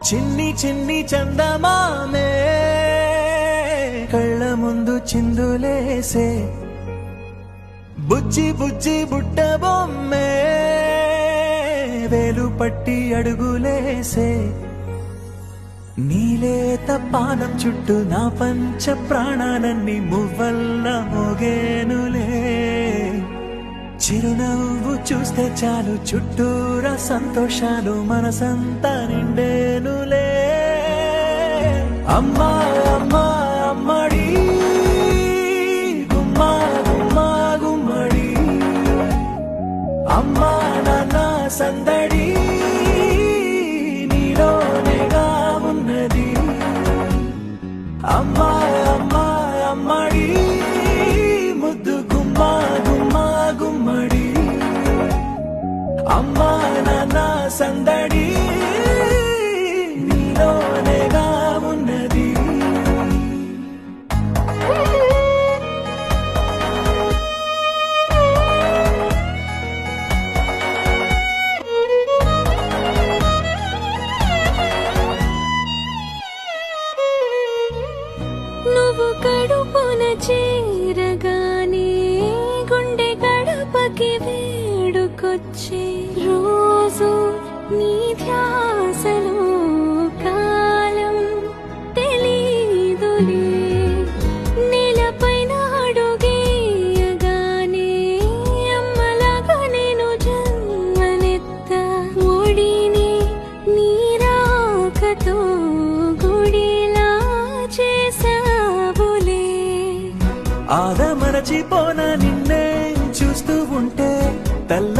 చిన్ని చిన్ని చందమామే కళ్ళ ముందు చిందులేసే బుజ్జి బుజ్జి బుట్ట బొమ్మే వేలు పట్టి అడుగులేసే నీలేత పానం చుట్టూ నా పంచ ప్రాణాలన్నీ మువ్వల్ల మోగేనులే చిరునవ్వు చూస్తే చాలు చుట్టూరా సంతోషాలు మనసంతా నిండేనులే అమ్మా అమ్మా అమ్మడి గుమ్మా గుమ్మా గుమ్మడి అమ్మా నాన్న సందడి నీలోనేగా ఉన్నది అమ్మా అమ్మా అమ్మడి ముద్దు గుమ్మా గుమ్మా గుమ్మడి అమ్మా నాన్న సందడి నీలోనేగా ఉన్నది నువ్వు కడుపున చేరగానే గుండె గడపకి వేడుకొచ్చే రోజు నీ ధ్యాసలో కాలం తెలీదులే నేలపైన అడుగేయగానే అమ్మలాగా నేను జన్మనెత్త ఒడిని నీ రాకతో గుడిలా చేసావులే ఆదమరచిపోన నిన్నే చూస్తూ ఉంటే తల్ల